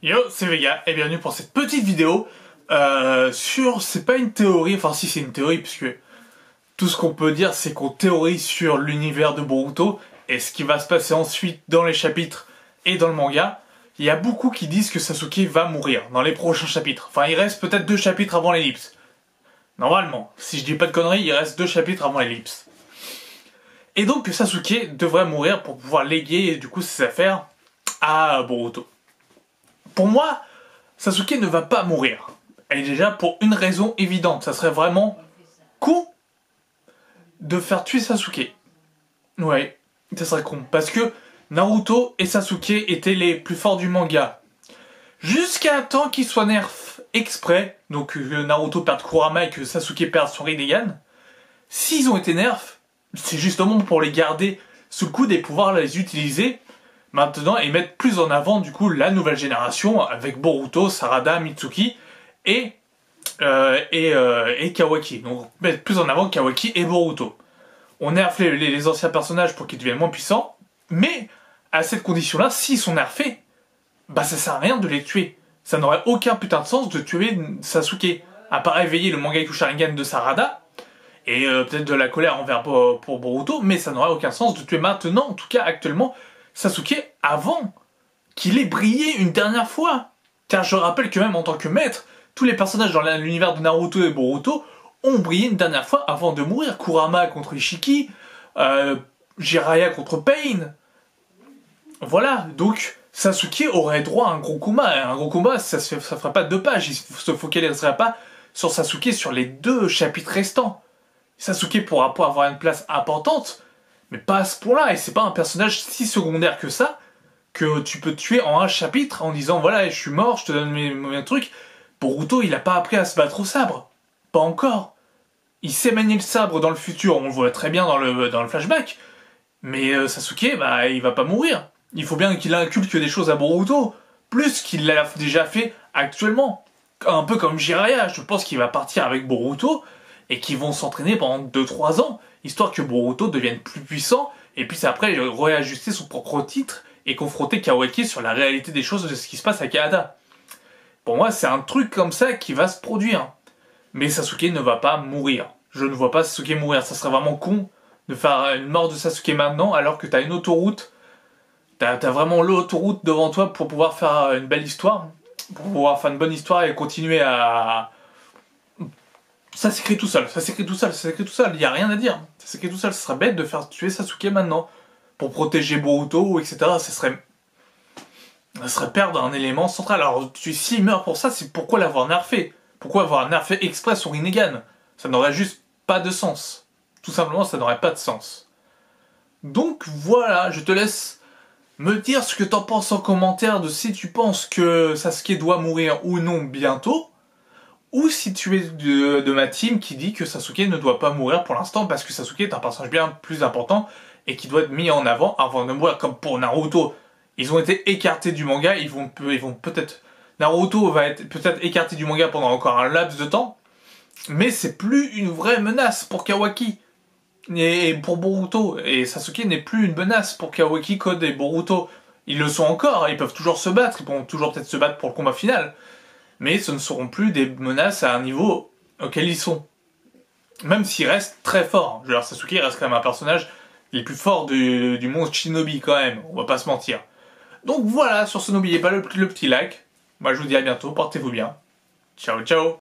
Yo, c'est Vega et bienvenue pour cette petite vidéo c'est pas une théorie, enfin si c'est une théorie puisque tout ce qu'on peut dire c'est qu'on théorise sur l'univers de Boruto et ce qui va se passer ensuite dans les chapitres et dans le manga. Il y a beaucoup qui disent que Sasuke va mourir dans les prochains chapitres. Enfin, il reste peut-être 2 chapitres avant l'ellipse. Normalement, si je dis pas de conneries, il reste 2 chapitres avant l'ellipse. Et donc que Sasuke devrait mourir pour pouvoir léguer du coup ses affaires à Boruto. Pour moi, Sasuke ne va pas mourir. Et déjà pour une raison évidente, ça serait vraiment con de faire tuer Sasuke. Ouais, ça serait con. Parce que Naruto et Sasuke étaient les plus forts du manga. Jusqu'à temps qu'ils soient nerf exprès, donc que Naruto perde Kurama et que Sasuke perde son Rinnegan. S'ils ont été nerfs, c'est justement pour les garder sous le coude et pouvoir les utiliser maintenant et mettre plus en avant du coup la nouvelle génération avec Boruto, Sarada, Mitsuki et Kawaki. Donc mettre plus en avant Kawaki et Boruto. On nerfe les anciens personnages pour qu'ils deviennent moins puissants, mais à cette condition-là, s'ils sont nerfés, bah ça sert à rien de les tuer. Ça n'aurait aucun putain de sens de tuer Sasuke. À part éveiller le Mangekyou Sharingan de Sarada, et peut-être de la colère envers pour Boruto, mais ça n'aurait aucun sens de tuer maintenant, en tout cas actuellement, Sasuke avant qu'il ait brillé une dernière fois. Car je rappelle que même en tant que maître, tous les personnages dans l'univers de Naruto et Boruto ont brillé une dernière fois avant de mourir. Kurama contre Ishiki, Jiraiya contre Pain. Voilà, donc Sasuke aurait droit à un gros combat. Un gros combat, ça ferait pas 2 pages, il se focaliserait pas sur Sasuke sur les 2 chapitres restants. Sasuke pourra pas avoir une place importante, mais pas à ce point-là, et c'est pas un personnage si secondaire que ça, que tu peux tuer en un chapitre en disant voilà, je suis mort, je te donne mes trucs. Boruto, il a pas appris à se battre au sabre. Pas encore. Il sait manier le sabre dans le futur, on le voit très bien dans le flashback, mais Sasuke, bah, il va pas mourir. Il faut bien qu'il inculque des choses à Boruto, plus qu'il l'a déjà fait actuellement. Un peu comme Jiraiya, je pense qu'il va partir avec Boruto, et qu'ils vont s'entraîner pendant 2-3 ans, histoire que Boruto devienne plus puissant, et puis après réajuster son propre titre, et confronter Kawaki sur la réalité des choses de ce qui se passe à Kaada. Pour moi, c'est un truc comme ça qui va se produire. Mais Sasuke ne va pas mourir. Je ne vois pas Sasuke mourir, ça serait vraiment con de faire une mort de Sasuke maintenant, alors que t'as une autoroute, t'as vraiment l'autoroute devant toi pour pouvoir faire une belle histoire, pour pouvoir faire une bonne histoire et continuer à... Ça s'écrit tout seul, ça s'écrit tout seul, ça s'écrit tout seul, il n'y a rien à dire. Ça s'écrit tout seul, ce serait bête de faire tuer Sasuke maintenant. Pour protéger Boruto, etc. Ça serait perdre un élément central. Alors, s'il meurt pour ça, c'est pourquoi l'avoir nerfé? Pourquoi avoir nerfé exprès son Rinnegan? Ça n'aurait juste pas de sens. Tout simplement, ça n'aurait pas de sens. Donc voilà, je te laisse me dire ce que t'en penses en commentaire de si tu penses que Sasuke doit mourir ou non bientôt. Ou si tu es de ma team qui dit que Sasuke ne doit pas mourir pour l'instant parce que Sasuke est un personnage bien plus important et qui doit être mis en avant de mourir, comme pour Naruto. Ils ont été écartés du manga, ils vont peut-être... Naruto va être peut-être écarté du manga pendant encore un laps de temps, mais c'est plus une vraie menace pour Kawaki et pour Boruto. Et Sasuke n'est plus une menace pour Kawaki, Code et Boruto. Ils le sont encore, ils peuvent toujours se battre, ils pourront toujours peut-être se battre pour le combat final. Mais ce ne seront plus des menaces à un niveau auquel ils sont. Même s'ils restent très forts. Je veux dire, Sasuke reste quand même un personnage les plus forts du monde Shinobi quand même, on va pas se mentir. Donc voilà, sur ce n'oubliez pas le petit like. Moi je vous dis à bientôt, portez-vous bien. Ciao ciao.